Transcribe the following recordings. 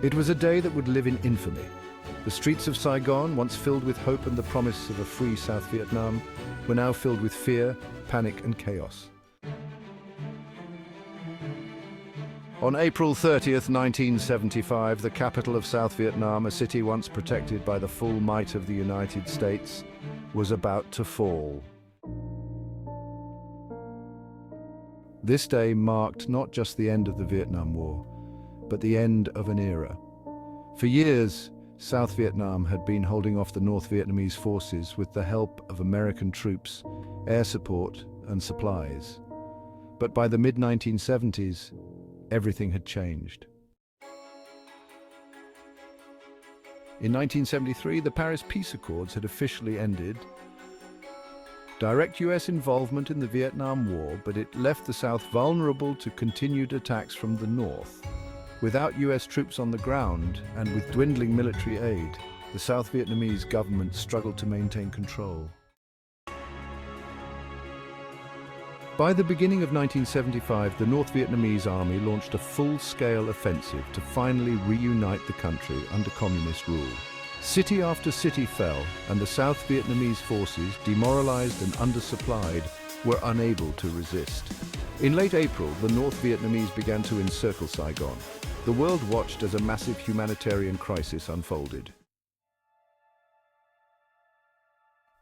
It was a day that would live in infamy. The streets of Saigon, once filled with hope and the promise of a free South Vietnam, were now filled with fear, panic and chaos. On April 30th, 1975, the capital of South Vietnam, a city once protected by the full might of the United States, was about to fall. This day marked not just the end of the Vietnam War, but the end of an era. For years, South Vietnam had been holding off the North Vietnamese forces with the help of American troops, air support and supplies. But by the mid-1970s, everything had changed. In 1973, the Paris Peace Accords had officially ended. Direct US involvement in the Vietnam War, but it left the South vulnerable to continued attacks from the North. Without US troops on the ground and with dwindling military aid, the South Vietnamese government struggled to maintain control. By the beginning of 1975, the North Vietnamese army launched a full-scale offensive to finally reunite the country under communist rule. City after city fell, and the South Vietnamese forces, demoralized and undersupplied, were unable to resist. In late April, the North Vietnamese began to encircle Saigon. The world watched as a massive humanitarian crisis unfolded.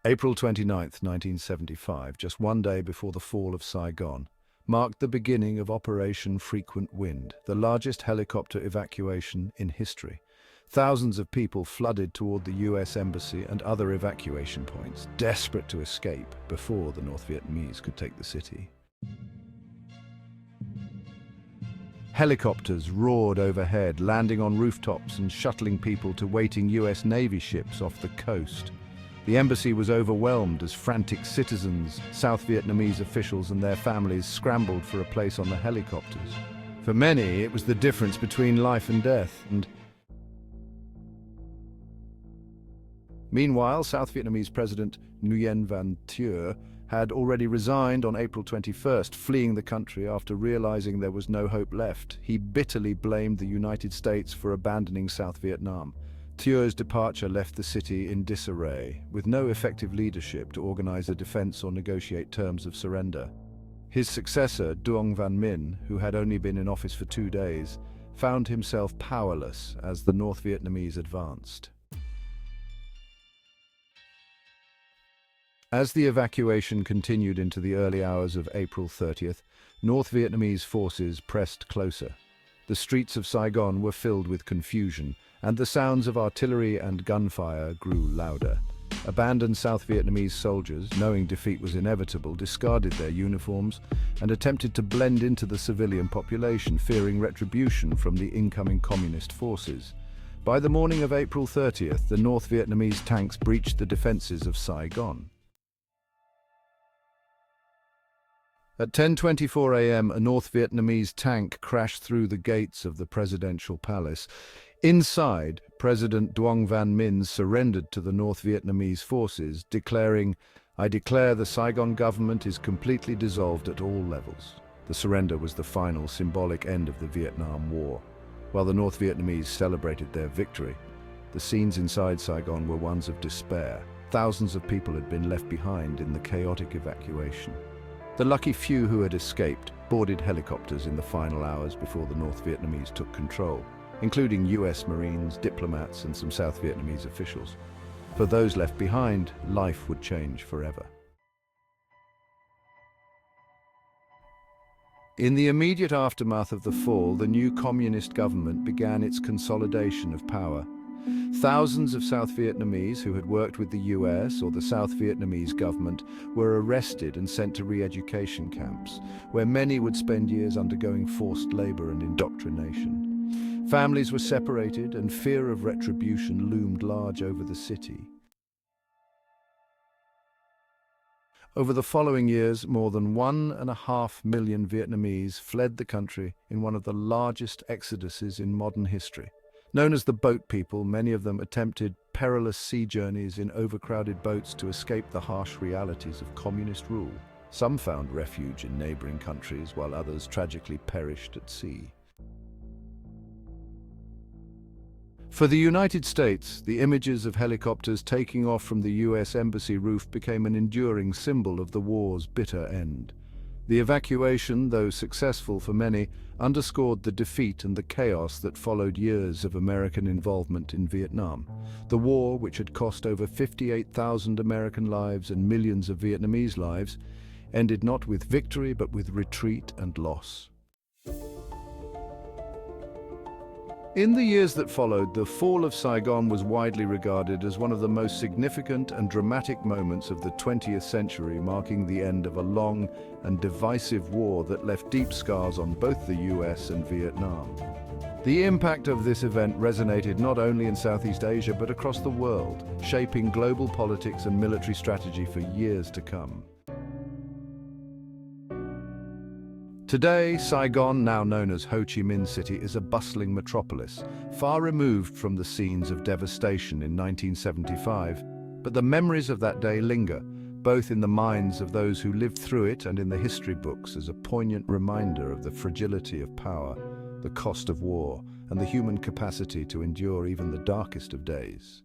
April 29, 1975, just one day before the fall of Saigon, marked the beginning of Operation Frequent Wind, the largest helicopter evacuation in history. Thousands of people flooded toward the US Embassy and other evacuation points, desperate to escape before the North Vietnamese could take the city. Helicopters roared overhead, landing on rooftops and shuttling people to waiting US Navy ships off the coast. The embassy was overwhelmed as frantic citizens, South Vietnamese officials and their families scrambled for a place on the helicopters. For many, it was the difference between life and death. Meanwhile, South Vietnamese President Nguyen Van Thieu had already resigned on April 21st, fleeing the country after realizing there was no hope left. He bitterly blamed the United States for abandoning South Vietnam. Thieu's departure left the city in disarray, with no effective leadership to organize a defense or negotiate terms of surrender. His successor, Duong Van Minh, who had only been in office for 2 days, found himself powerless as the North Vietnamese advanced. As the evacuation continued into the early hours of April 30th, North Vietnamese forces pressed closer. The streets of Saigon were filled with confusion, and the sounds of artillery and gunfire grew louder. Abandoned South Vietnamese soldiers, knowing defeat was inevitable, discarded their uniforms and attempted to blend into the civilian population, fearing retribution from the incoming communist forces. By the morning of April 30th, the North Vietnamese tanks breached the defenses of Saigon. At 10:24 a.m., a North Vietnamese tank crashed through the gates of the presidential palace. Inside, President Duong Van Minh surrendered to the North Vietnamese forces, declaring, "I declare the Saigon government is completely dissolved at all levels." The surrender was the final symbolic end of the Vietnam War. While the North Vietnamese celebrated their victory, the scenes inside Saigon were ones of despair. Thousands of people had been left behind in the chaotic evacuation. The lucky few who had escaped boarded helicopters in the final hours before the North Vietnamese took control, including US Marines, diplomats, and some South Vietnamese officials. For those left behind, life would change forever. In the immediate aftermath of the fall, the new communist government began its consolidation of power. Thousands of South Vietnamese who had worked with the US or the South Vietnamese government were arrested and sent to re-education camps, where many would spend years undergoing forced labor and indoctrination. Families were separated, and fear of retribution loomed large over the city. Over the following years, more than 1.5 million Vietnamese fled the country in one of the largest exoduses in modern history. Known as the Boat People, many of them attempted perilous sea journeys in overcrowded boats to escape the harsh realities of communist rule. Some found refuge in neighboring countries, while others tragically perished at sea. For the United States, the images of helicopters taking off from the US Embassy roof became an enduring symbol of the war's bitter end. The evacuation, though successful for many, underscored the defeat and the chaos that followed years of American involvement in Vietnam. The war, which had cost over 58,000 American lives and millions of Vietnamese lives, ended not with victory but with retreat and loss. In the years that followed, the fall of Saigon was widely regarded as one of the most significant and dramatic moments of the 20th century, marking the end of a long and divisive war that left deep scars on both the US and Vietnam. The impact of this event resonated not only in Southeast Asia but across the world, shaping global politics and military strategy for years to come. Today, Saigon, now known as Ho Chi Minh City, is a bustling metropolis, far removed from the scenes of devastation in 1975. But the memories of that day linger, both in the minds of those who lived through it and in the history books, as a poignant reminder of the fragility of power, the cost of war, and the human capacity to endure even the darkest of days.